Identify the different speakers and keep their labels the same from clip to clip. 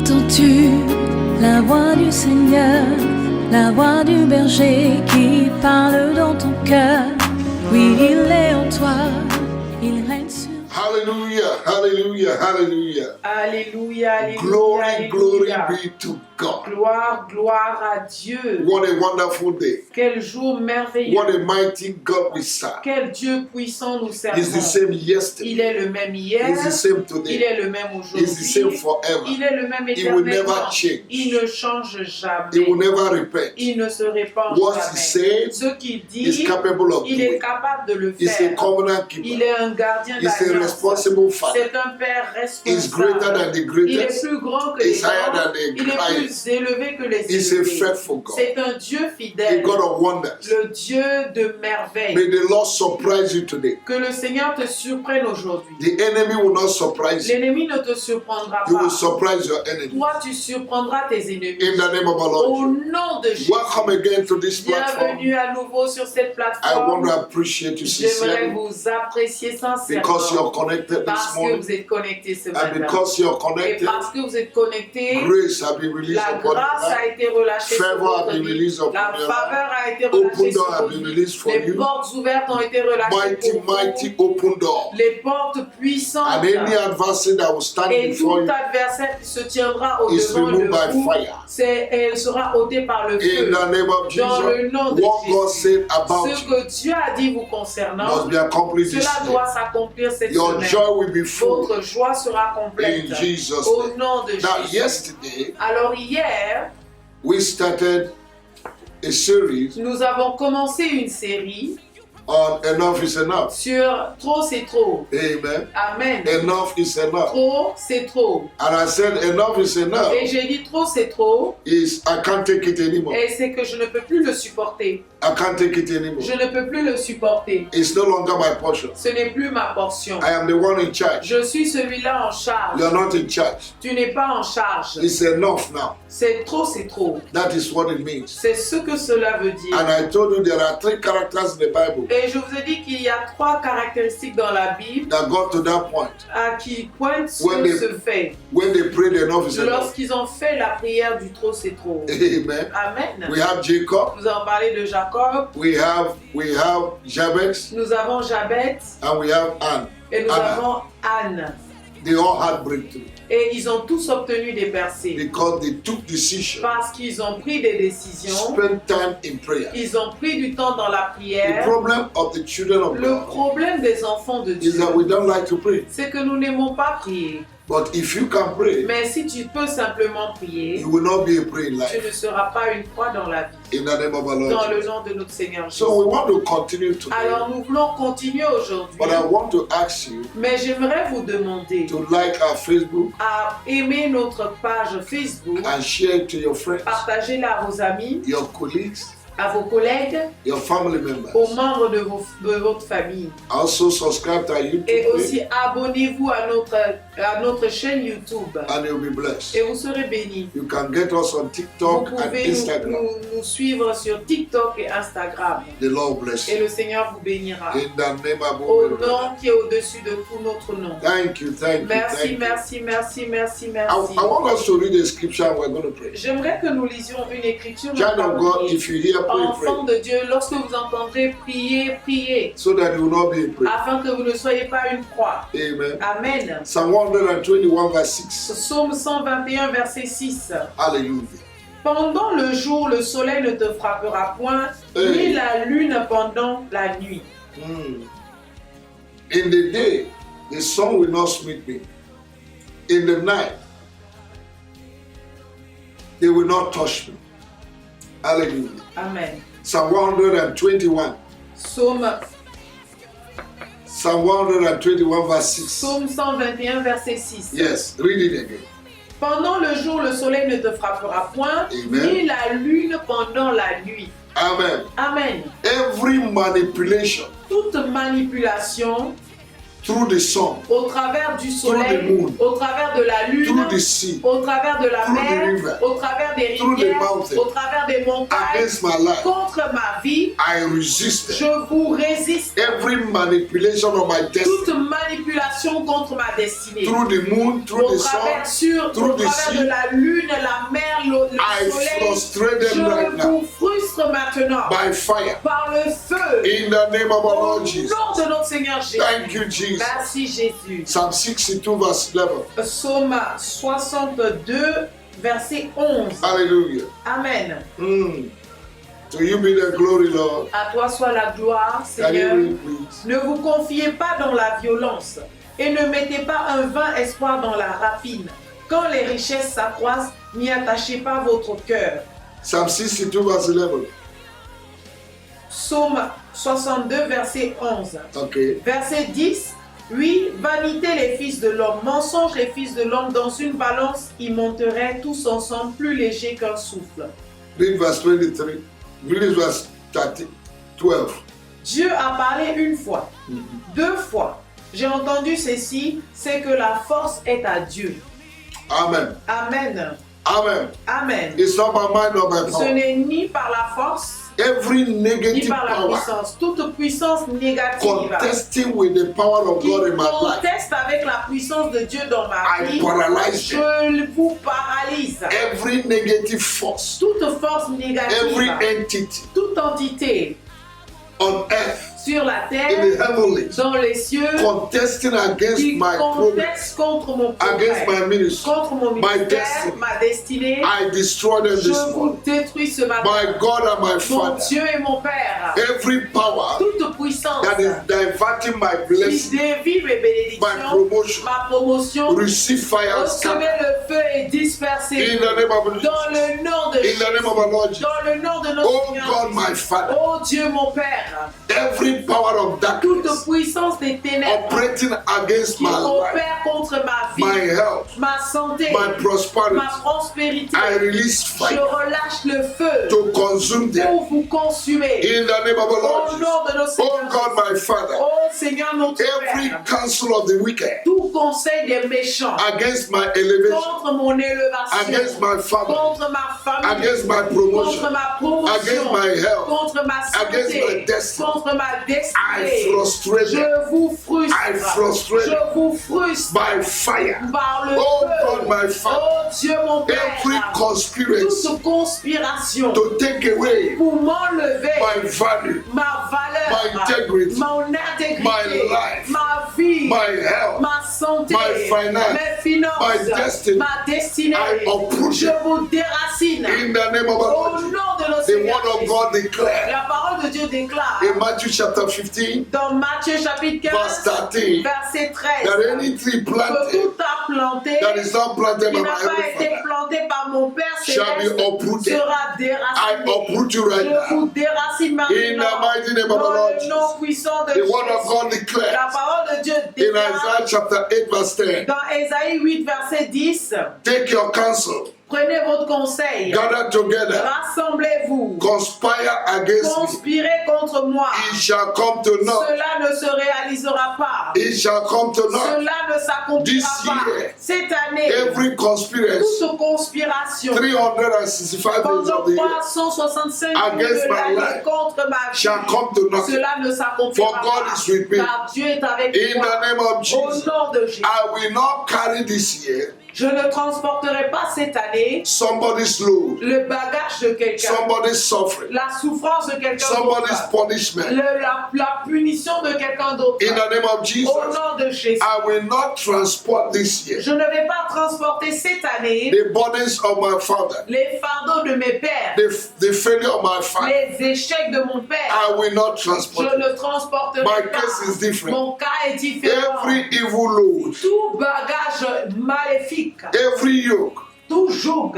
Speaker 1: Entends-tu la voix du Seigneur, la voix du berger qui parle dans ton cœur? Oui, il est en toi, il règne sur.
Speaker 2: Hallelujah, hallelujah, hallelujah.
Speaker 3: Alléluia, alléluia,
Speaker 2: Glory, glory
Speaker 3: alléluia.
Speaker 2: be to God.
Speaker 3: Gloire, gloire à Dieu.
Speaker 2: What a wonderful day.
Speaker 3: Quel jour merveilleux.
Speaker 2: What a mighty God we serve.
Speaker 3: Quel Dieu puissant nous
Speaker 2: He's
Speaker 3: servons.
Speaker 2: the same yesterday.
Speaker 3: Il est le même hier.
Speaker 2: He's the same
Speaker 3: Il
Speaker 2: today.
Speaker 3: est le même
Speaker 2: He's the same
Speaker 3: aujourd'hui.
Speaker 2: forever.
Speaker 3: Il est le même
Speaker 2: He will never
Speaker 3: éternellement.
Speaker 2: change.
Speaker 3: Il ne change
Speaker 2: He
Speaker 3: jamais.
Speaker 2: will never repent.
Speaker 3: Il ne se répand
Speaker 2: What he
Speaker 3: jamais.
Speaker 2: said,
Speaker 3: Ce qu'il
Speaker 2: He's
Speaker 3: dit,
Speaker 2: capable of
Speaker 3: il est
Speaker 2: doing.
Speaker 3: capable de le
Speaker 2: He's a
Speaker 3: faire.
Speaker 2: covenant
Speaker 3: Il
Speaker 2: keeper.
Speaker 3: est un gardien
Speaker 2: He's a
Speaker 3: d'alliance.
Speaker 2: responsible father.
Speaker 3: C'est un père
Speaker 2: He's greater
Speaker 3: responsable.
Speaker 2: than the
Speaker 3: Il est
Speaker 2: greatest.
Speaker 3: plus grand que les
Speaker 2: He's higher
Speaker 3: grands.
Speaker 2: than the
Speaker 3: Il est
Speaker 2: highest.
Speaker 3: plus élevé que les
Speaker 2: He's a
Speaker 3: élevés.
Speaker 2: faithful God.
Speaker 3: C'est un Dieu
Speaker 2: A
Speaker 3: fidèle.
Speaker 2: God of wonders.
Speaker 3: Le Dieu de merveille.
Speaker 2: May the Lord surprise you today.
Speaker 3: Que le Seigneur te surprenne aujourd'hui.
Speaker 2: The enemy will not surprise you.
Speaker 3: L'ennemi ne te surprendra
Speaker 2: You will
Speaker 3: pas.
Speaker 2: surprise your enemy.
Speaker 3: Toi, tu surprendras tes ennemis.
Speaker 2: In the name of our
Speaker 3: Au
Speaker 2: Lord.
Speaker 3: nom de Jésus.
Speaker 2: Welcome again to this platform.
Speaker 3: Bienvenue à nouveau sur cette
Speaker 2: I want
Speaker 3: plateforme.
Speaker 2: to appreciate you
Speaker 3: J'aimerais
Speaker 2: sincerely
Speaker 3: vous apprécier
Speaker 2: because
Speaker 3: sincèrement.
Speaker 2: you're connected
Speaker 3: Parce
Speaker 2: this
Speaker 3: que
Speaker 2: morning
Speaker 3: vous êtes connectés ce
Speaker 2: and
Speaker 3: matin.
Speaker 2: because you're
Speaker 3: Et
Speaker 2: connected,
Speaker 3: parce que vous êtes connectés,
Speaker 2: grace has been released
Speaker 3: la
Speaker 2: upon
Speaker 3: grâce
Speaker 2: you.
Speaker 3: a été relâchée sur
Speaker 2: Favor has
Speaker 3: votre
Speaker 2: been
Speaker 3: vie.
Speaker 2: released upon
Speaker 3: La
Speaker 2: you.
Speaker 3: faveur a été
Speaker 2: Open
Speaker 3: relâchée
Speaker 2: door
Speaker 3: sur
Speaker 2: has
Speaker 3: votre
Speaker 2: been
Speaker 3: vie.
Speaker 2: released for
Speaker 3: Les
Speaker 2: you.
Speaker 3: portes ouvertes ont été relâchées
Speaker 2: Mighty,
Speaker 3: pour vous.
Speaker 2: mighty open door.
Speaker 3: Les portes puissantes.
Speaker 2: And any adversary that will stand
Speaker 3: Et
Speaker 2: before
Speaker 3: tout
Speaker 2: you
Speaker 3: adversaire qui se tiendra au
Speaker 2: is
Speaker 3: devant de
Speaker 2: removed by
Speaker 3: vous,
Speaker 2: fire.
Speaker 3: elle sera ôtée par le
Speaker 2: In
Speaker 3: feu.
Speaker 2: the name of
Speaker 3: Dans le
Speaker 2: Jesus,
Speaker 3: nom de
Speaker 2: what God
Speaker 3: Jésus.
Speaker 2: said about
Speaker 3: Ce
Speaker 2: you
Speaker 3: que Dieu a dit vous concernant,
Speaker 2: must be accomplished this
Speaker 3: cela
Speaker 2: day.
Speaker 3: doit s'accomplir cette
Speaker 2: Your
Speaker 3: semaine.
Speaker 2: joy will be full
Speaker 3: Votre joie sera complète.
Speaker 2: in Jesus'
Speaker 3: Au
Speaker 2: name.
Speaker 3: nom de
Speaker 2: Now,
Speaker 3: Jésus.
Speaker 2: yesterday,
Speaker 3: Alors hier,
Speaker 2: we started a series
Speaker 3: nous avons commencé une série
Speaker 2: on enough is enough.
Speaker 3: sur trop c'est trop.
Speaker 2: Amen.
Speaker 3: Amen.
Speaker 2: Enough is enough.
Speaker 3: Trop c'est trop.
Speaker 2: And I said enough is enough
Speaker 3: Et j'ai dit trop c'est trop.
Speaker 2: is I can't take it anymore.
Speaker 3: Et c'est que je ne peux plus le supporter.
Speaker 2: I can't take it anymore.
Speaker 3: Je ne peux plus le supporter.
Speaker 2: It's no longer my portion.
Speaker 3: Ce n'est plus ma portion.
Speaker 2: I am the one in charge.
Speaker 3: Je suis celui-là en charge.
Speaker 2: You are not in charge.
Speaker 3: Tu n'es pas en charge.
Speaker 2: It's enough now.
Speaker 3: C'est trop, c'est trop.
Speaker 2: That is what it means.
Speaker 3: C'est ce que cela veut dire.
Speaker 2: And I told you there are three characters in the Bible
Speaker 3: Et je vous ai dit qu'il y a trois caractéristiques dans la Bible
Speaker 2: that got to that point.
Speaker 3: qui pointent sur
Speaker 2: When they-
Speaker 3: ce fait.
Speaker 2: When they prayed enough is enough.
Speaker 3: Lorsqu'ils ont fait la prière du trop, c'est trop.
Speaker 2: Amen.
Speaker 3: Amen.
Speaker 2: We have Jacob.
Speaker 3: Nous avons parlé de Jacob.
Speaker 2: We have Jabez,
Speaker 3: Nous avons Jabet
Speaker 2: and we have Anne.
Speaker 3: et nous
Speaker 2: Anna.
Speaker 3: avons Anne.
Speaker 2: They all had breakthrough
Speaker 3: Et ils ont tous obtenu des percées.
Speaker 2: because they took decision.
Speaker 3: Parce qu'ils ont pris des décisions.
Speaker 2: Spend time in prayer.
Speaker 3: Ils ont pris du temps dans la
Speaker 2: The
Speaker 3: prière.
Speaker 2: problem of the children of
Speaker 3: Le
Speaker 2: God
Speaker 3: problème des enfants de
Speaker 2: is
Speaker 3: Dieu,
Speaker 2: that we don't like to pray.
Speaker 3: c'est que nous n'aimons pas prier.
Speaker 2: But if you can pray,
Speaker 3: Mais si tu peux simplement prier,
Speaker 2: you will not be a praying
Speaker 3: tu
Speaker 2: life.
Speaker 3: ne seras pas une croix dans la vie.
Speaker 2: In the name of our
Speaker 3: Dans
Speaker 2: Lord.
Speaker 3: le nom de notre Seigneur Jésus.
Speaker 2: So we want to continue today.
Speaker 3: Alors nous voulons continuer aujourd'hui.
Speaker 2: But I want to ask you
Speaker 3: Mais j'aimerais vous demander
Speaker 2: to like our Facebook
Speaker 3: à aimer notre page Facebook,
Speaker 2: and share it to your friends,
Speaker 3: partagez-la à vos amis,
Speaker 2: your colleagues,
Speaker 3: à vos collègues,
Speaker 2: your family members.
Speaker 3: aux membres de votre famille.
Speaker 2: Also subscribe to our YouTube
Speaker 3: Et
Speaker 2: page
Speaker 3: aussi abonnez-vous à notre chaîne YouTube
Speaker 2: and you'll be blessed.
Speaker 3: et vous serez bénis.
Speaker 2: You can get us on
Speaker 3: Vous
Speaker 2: TikTok and
Speaker 3: pouvez
Speaker 2: Instagram.
Speaker 3: nous suivre sur TikTok et Instagram.
Speaker 2: The Lord bless
Speaker 3: Et
Speaker 2: you.
Speaker 3: le Seigneur vous bénira.
Speaker 2: In the name of
Speaker 3: Au
Speaker 2: our Lord.
Speaker 3: nom qui est au-dessus de tout notre nom.
Speaker 2: Thank you, thank you,
Speaker 3: Merci,
Speaker 2: thank you.
Speaker 3: merci, merci, merci,
Speaker 2: I
Speaker 3: merci.
Speaker 2: want us to read the scripture and we're going to pray.
Speaker 3: J'aimerais que nous lisions une écriture.
Speaker 2: Child of God, if you hear pray,
Speaker 3: Enfants
Speaker 2: pray.
Speaker 3: de Dieu, lorsque vous entendrez prier, priez,
Speaker 2: So that you will not be a prayer.
Speaker 3: afin que vous ne soyez pas une croix.
Speaker 2: Amen.
Speaker 3: Amen.
Speaker 2: Psalm 121 verse 6.
Speaker 3: Psaume 121, verset 6.
Speaker 2: Hallelujah.
Speaker 3: Pendant le jour, le soleil ne te frappera point, ni la lune pendant la nuit.
Speaker 2: In the day, the sun will not smite me. In the night, they will not touch me. Hallelujah.
Speaker 3: Amen.
Speaker 2: Psalm 121. Psalm 121 verse 6.
Speaker 3: Psaume 121, verset 6.
Speaker 2: Yes, read it again.
Speaker 3: Pendant le jour, le soleil ne te frappera point,
Speaker 2: Amen.
Speaker 3: ni la lune pendant la nuit.
Speaker 2: Amen.
Speaker 3: Amen.
Speaker 2: Every manipulation
Speaker 3: Toute manipulation
Speaker 2: through the sun,
Speaker 3: au travers du
Speaker 2: Through the
Speaker 3: soleil,
Speaker 2: moon.
Speaker 3: au travers de la lune,
Speaker 2: through the sea,
Speaker 3: au travers de la
Speaker 2: Through the
Speaker 3: mer,
Speaker 2: river.
Speaker 3: au travers des
Speaker 2: Through the
Speaker 3: rivières,
Speaker 2: mountain.
Speaker 3: au travers des montagnes,
Speaker 2: against my life,
Speaker 3: contre ma vie,
Speaker 2: I resist
Speaker 3: je vous résiste.
Speaker 2: every manipulation of my destiny.
Speaker 3: Toute manipulation contre ma destinée.
Speaker 2: Through the moon, through
Speaker 3: Au
Speaker 2: the
Speaker 3: travers,
Speaker 2: sun, through
Speaker 3: au
Speaker 2: the
Speaker 3: travers
Speaker 2: sea,
Speaker 3: de la lune, la mer, le
Speaker 2: I
Speaker 3: soleil,
Speaker 2: frustrate them right
Speaker 3: je
Speaker 2: now
Speaker 3: vous frustre maintenant
Speaker 2: by fire.
Speaker 3: par le feu.
Speaker 2: In the name of our
Speaker 3: Au
Speaker 2: Lord Jesus.
Speaker 3: nom de notre Seigneur Jésus.
Speaker 2: Thank you, Jesus.
Speaker 3: Merci Jésus.
Speaker 2: Psalm 62, verse 11.
Speaker 3: Psaume 62, verset 11.
Speaker 2: Hallelujah.
Speaker 3: Amen.
Speaker 2: To you be the glory, Lord.
Speaker 3: À toi soit la gloire,
Speaker 2: Can
Speaker 3: Seigneur.
Speaker 2: you read, please?
Speaker 3: Ne vous confiez pas dans la violence et ne mettez pas un vain espoir dans la rapine. Quand les richesses s'accroissent, n'y attachez pas votre cœur.
Speaker 2: Psalm 62, verse 11.
Speaker 3: Psaume 62, verset 11.
Speaker 2: Okay.
Speaker 3: Verset 10. Oui, vanité les fils de l'homme, mensonge les fils de l'homme, dans une balance, ils monteraient tous ensemble plus légers qu'un souffle.
Speaker 2: Read verse 23. Read verse 12.
Speaker 3: Dieu a parlé une fois, deux fois. J'ai entendu ceci, c'est que la force est à Dieu.
Speaker 2: Amen.
Speaker 3: Amen.
Speaker 2: Amen.
Speaker 3: Amen.
Speaker 2: It's not by mind or by
Speaker 3: Ce
Speaker 2: power.
Speaker 3: n'est ni par la force,
Speaker 2: Every
Speaker 3: ni
Speaker 2: negative
Speaker 3: par la
Speaker 2: power
Speaker 3: puissance. Toute puissance négative
Speaker 2: contesting with the power of
Speaker 3: qui
Speaker 2: God in my life,
Speaker 3: conteste avec la puissance de Dieu dans ma
Speaker 2: I
Speaker 3: vie,
Speaker 2: paralyze them.
Speaker 3: je vous paralyse.
Speaker 2: Every negative force,
Speaker 3: Toute force
Speaker 2: every
Speaker 3: négative,
Speaker 2: entity
Speaker 3: toute entité
Speaker 2: on earth,
Speaker 3: sur la
Speaker 2: in
Speaker 3: terre,
Speaker 2: the heavenlies,
Speaker 3: dans les cieux,
Speaker 2: contesting against
Speaker 3: qui
Speaker 2: my progress,
Speaker 3: conteste contre mon
Speaker 2: against
Speaker 3: progrès,
Speaker 2: my ministry,
Speaker 3: contre mon
Speaker 2: my
Speaker 3: ministère,
Speaker 2: destiny.
Speaker 3: ma destinée.
Speaker 2: I destroy them
Speaker 3: Je
Speaker 2: this
Speaker 3: vous
Speaker 2: morning.
Speaker 3: détruis ce matin.
Speaker 2: My God and my
Speaker 3: Mon
Speaker 2: Father,
Speaker 3: Dieu et mon Père,
Speaker 2: every power
Speaker 3: toute puissance
Speaker 2: that is diverting my
Speaker 3: qui
Speaker 2: blessing,
Speaker 3: dévie mes
Speaker 2: my
Speaker 3: bénédictions,
Speaker 2: promotion,
Speaker 3: ma promotion,
Speaker 2: receive fire and
Speaker 3: recevez
Speaker 2: scatter.
Speaker 3: le feu et dispersez
Speaker 2: In the name of Jesus.
Speaker 3: dans le nom de
Speaker 2: In
Speaker 3: Jésus,
Speaker 2: the name of our Lord Jesus.
Speaker 3: dans le nom de notre
Speaker 2: Oh
Speaker 3: Seigneur
Speaker 2: God,
Speaker 3: Jésus.
Speaker 2: my Father,
Speaker 3: Oh Dieu mon Père,
Speaker 2: every power of
Speaker 3: toute
Speaker 2: darkness
Speaker 3: puissance des ténèbres
Speaker 2: operating against
Speaker 3: qui
Speaker 2: my life,
Speaker 3: opère contre ma vie,
Speaker 2: my health,
Speaker 3: ma santé,
Speaker 2: my prosperity,
Speaker 3: ma prospérité,
Speaker 2: I release
Speaker 3: je
Speaker 2: fire
Speaker 3: relâche le feu
Speaker 2: to consume them.
Speaker 3: pour vous consumer.
Speaker 2: In the name of our Lord
Speaker 3: Au
Speaker 2: Jesus.
Speaker 3: nom de notre
Speaker 2: Oh
Speaker 3: Seigneur
Speaker 2: God,
Speaker 3: Jésus.
Speaker 2: my Father,
Speaker 3: Oh Seigneur notre
Speaker 2: every
Speaker 3: Père,
Speaker 2: counsel of the wicked
Speaker 3: tout conseil des méchants
Speaker 2: against my elevation,
Speaker 3: contre mon élévation,
Speaker 2: against my family,
Speaker 3: contre ma famille,
Speaker 2: against my
Speaker 3: contre
Speaker 2: promotion,
Speaker 3: ma promotion,
Speaker 2: against my health,
Speaker 3: contre ma
Speaker 2: against my
Speaker 3: santé,
Speaker 2: destiny,
Speaker 3: contre ma
Speaker 2: I
Speaker 3: destinée.
Speaker 2: frustrate them
Speaker 3: Je vous frustre.
Speaker 2: I frustrate
Speaker 3: Je vous frustre
Speaker 2: by fire.
Speaker 3: par le
Speaker 2: Oh
Speaker 3: feu.
Speaker 2: God, my Father,
Speaker 3: Oh Dieu mon Père,
Speaker 2: every conspiracy
Speaker 3: toute conspiration
Speaker 2: to take away
Speaker 3: pour m'enlever
Speaker 2: my value,
Speaker 3: ma valeur,
Speaker 2: my integrity,
Speaker 3: mon intégrité,
Speaker 2: my life,
Speaker 3: ma vie,
Speaker 2: my health,
Speaker 3: ma santé,
Speaker 2: my finance,
Speaker 3: mes finances,
Speaker 2: my destiny.
Speaker 3: ma destinée.
Speaker 2: I uproot
Speaker 3: Je
Speaker 2: it.
Speaker 3: vous déracine
Speaker 2: In the name of our
Speaker 3: au
Speaker 2: Lord Jesus.
Speaker 3: nom de notre
Speaker 2: The
Speaker 3: Seigneur
Speaker 2: word of
Speaker 3: Jésus.
Speaker 2: God declares
Speaker 3: La parole de Dieu déclare
Speaker 2: in Matthew chapter 15,
Speaker 3: dans Matthieu chapitre
Speaker 2: verse
Speaker 3: 15,
Speaker 2: 13,
Speaker 3: verset 13,
Speaker 2: that any tree
Speaker 3: que
Speaker 2: planted
Speaker 3: tout a planté
Speaker 2: that is not planted
Speaker 3: qui
Speaker 2: by
Speaker 3: n'a
Speaker 2: my
Speaker 3: pas
Speaker 2: heavenly
Speaker 3: été
Speaker 2: Father
Speaker 3: planté par mon Père
Speaker 2: shall be
Speaker 3: céleste
Speaker 2: uprooted.
Speaker 3: sera
Speaker 2: I
Speaker 3: déraciné.
Speaker 2: uproot you right
Speaker 3: Je vous
Speaker 2: now.
Speaker 3: déracine
Speaker 2: In the
Speaker 3: maintenant
Speaker 2: mighty name of the
Speaker 3: dans
Speaker 2: Lord
Speaker 3: le nom
Speaker 2: Jesus.
Speaker 3: puissant de
Speaker 2: The word of
Speaker 3: Jésus.
Speaker 2: God
Speaker 3: La
Speaker 2: declares
Speaker 3: parole de Dieu
Speaker 2: in
Speaker 3: déclare
Speaker 2: Isaiah chapter 8, verse 10,
Speaker 3: dans Ésaïe 8, verset 10,
Speaker 2: take your counsel,
Speaker 3: prenez votre conseil,
Speaker 2: gather together,
Speaker 3: rassemblez-vous,
Speaker 2: conspire against me.
Speaker 3: conspirez contre moi.
Speaker 2: It shall come to naught.
Speaker 3: Cela ne se réalisera pas.
Speaker 2: It shall come to naught.
Speaker 3: Cela ne s'accomplira
Speaker 2: This
Speaker 3: pas.
Speaker 2: year,
Speaker 3: Cette année,
Speaker 2: every conspiracy,
Speaker 3: toute conspiration
Speaker 2: 365 days
Speaker 3: pendant
Speaker 2: of the year,
Speaker 3: 365 jours
Speaker 2: against
Speaker 3: de
Speaker 2: my
Speaker 3: l'année
Speaker 2: life,
Speaker 3: contre ma vie,
Speaker 2: shall come to naught.
Speaker 3: cela ne s'accomplira
Speaker 2: For God
Speaker 3: pas.
Speaker 2: is with me.
Speaker 3: Car Dieu est avec
Speaker 2: In
Speaker 3: moi.
Speaker 2: the name of
Speaker 3: Au
Speaker 2: Jesus,
Speaker 3: nom de Jésus.
Speaker 2: I will not carry this year
Speaker 3: Je ne transporterai pas cette année
Speaker 2: somebody's load,
Speaker 3: le bagage de quelqu'un,
Speaker 2: somebody's suffering,
Speaker 3: la souffrance de quelqu'un
Speaker 2: somebody's
Speaker 3: d'autre,
Speaker 2: punishment.
Speaker 3: la punition de quelqu'un d'autre.
Speaker 2: In the name of Jesus,
Speaker 3: Au nom de Jésus.
Speaker 2: I will not transport this year
Speaker 3: Je ne vais pas transporter cette année
Speaker 2: the burdens of my father,
Speaker 3: les fardeaux de mes pères,
Speaker 2: the failure of my father.
Speaker 3: les échecs de mon père.
Speaker 2: I will not
Speaker 3: Je
Speaker 2: transport it.
Speaker 3: ne transporterai
Speaker 2: My
Speaker 3: pas.
Speaker 2: case is different.
Speaker 3: Mon cas est différent.
Speaker 2: Every evil load,
Speaker 3: Tout bagage maléfique,
Speaker 2: every yoke
Speaker 3: tout joug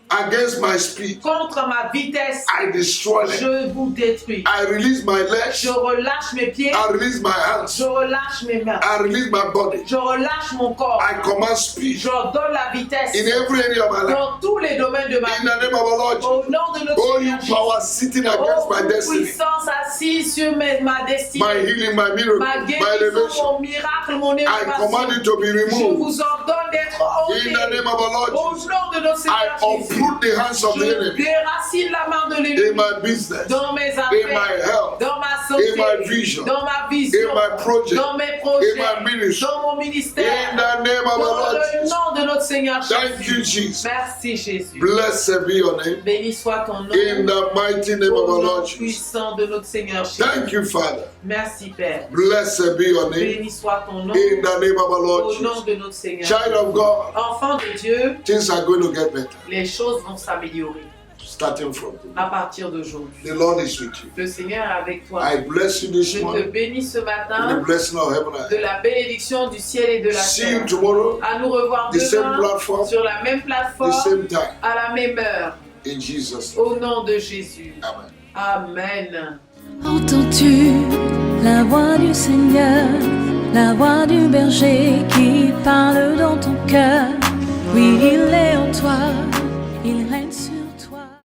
Speaker 2: against my speed,
Speaker 3: contre ma vitesse,
Speaker 2: I destroy them.
Speaker 3: je vous détruis.
Speaker 2: I release my
Speaker 3: Je
Speaker 2: legs,
Speaker 3: relâche mes pieds,
Speaker 2: I release my
Speaker 3: je
Speaker 2: hands,
Speaker 3: relâche mes mains,
Speaker 2: I release my body.
Speaker 3: je relâche mon corps.
Speaker 2: I command speed
Speaker 3: Je donne la vitesse
Speaker 2: in every area of my life.
Speaker 3: dans tous les domaines de ma
Speaker 2: In
Speaker 3: vie.
Speaker 2: the name of our Lord.
Speaker 3: Au nom de notre
Speaker 2: Oh, you
Speaker 3: Seigneur
Speaker 2: power sitting against my
Speaker 3: Jésus.
Speaker 2: destiny,
Speaker 3: Puissance assise sur ma destinée.
Speaker 2: my healing, my miracle,
Speaker 3: Ma
Speaker 2: my
Speaker 3: guérison,
Speaker 2: elevation.
Speaker 3: mon miracle, mon
Speaker 2: I command
Speaker 3: élévation.
Speaker 2: it to be
Speaker 3: Je
Speaker 2: removed.
Speaker 3: vous ordonne d'être
Speaker 2: In
Speaker 3: ôté.
Speaker 2: the name of our Lord
Speaker 3: Au
Speaker 2: Jesus.
Speaker 3: nom de notre
Speaker 2: I
Speaker 3: Seigneur Jésus.
Speaker 2: uproot the hands of the
Speaker 3: Je
Speaker 2: enemy
Speaker 3: déracine la main de
Speaker 2: in
Speaker 3: l'ennemi
Speaker 2: my business,
Speaker 3: dans mes
Speaker 2: in my
Speaker 3: affaires,
Speaker 2: health,
Speaker 3: dans ma santé,
Speaker 2: in my vision,
Speaker 3: dans ma vision,
Speaker 2: in my project,
Speaker 3: dans mes projets,
Speaker 2: in my ministry.
Speaker 3: dans mon
Speaker 2: In
Speaker 3: ministère.
Speaker 2: the name of our
Speaker 3: Dans
Speaker 2: Lord
Speaker 3: le
Speaker 2: Jesus.
Speaker 3: nom de notre Seigneur
Speaker 2: Thank you,
Speaker 3: Jésus.
Speaker 2: Jesus.
Speaker 3: Merci Jésus.
Speaker 2: Blessed be your name.
Speaker 3: Béni soit ton nom.
Speaker 2: In the mighty name of
Speaker 3: Au
Speaker 2: our
Speaker 3: nom
Speaker 2: Lord Jesus.
Speaker 3: puissant de notre Seigneur Jésus.
Speaker 2: Thank you, Father.
Speaker 3: Merci Père.
Speaker 2: Blessed be your name.
Speaker 3: Béni soit ton nom.
Speaker 2: In the name of our Lord
Speaker 3: Au nom
Speaker 2: Jesus.
Speaker 3: de notre Seigneur.
Speaker 2: Child of God,
Speaker 3: Enfant de Dieu,
Speaker 2: things are going to get better
Speaker 3: les choses vont s'améliorer
Speaker 2: starting from today.
Speaker 3: à partir d'aujourd'hui.
Speaker 2: The Lord is with you.
Speaker 3: Le Seigneur est avec toi.
Speaker 2: I bless you this
Speaker 3: Je te
Speaker 2: morning
Speaker 3: bénis ce
Speaker 2: with the
Speaker 3: matin
Speaker 2: blessing of heaven and
Speaker 3: de
Speaker 2: earth.
Speaker 3: la bénédiction du ciel et de la
Speaker 2: See you
Speaker 3: terre.
Speaker 2: tomorrow,
Speaker 3: À nous revoir
Speaker 2: the same
Speaker 3: demain
Speaker 2: platform,
Speaker 3: sur la même
Speaker 2: the
Speaker 3: plateforme,
Speaker 2: same time.
Speaker 3: à la même heure.
Speaker 2: In Jesus' name.
Speaker 3: Au nom de Jésus.
Speaker 2: Amen.
Speaker 3: Amen.
Speaker 1: Entends-tu la voix du Seigneur, la voix du berger qui parle dans ton cœur? Oui, il est en toi.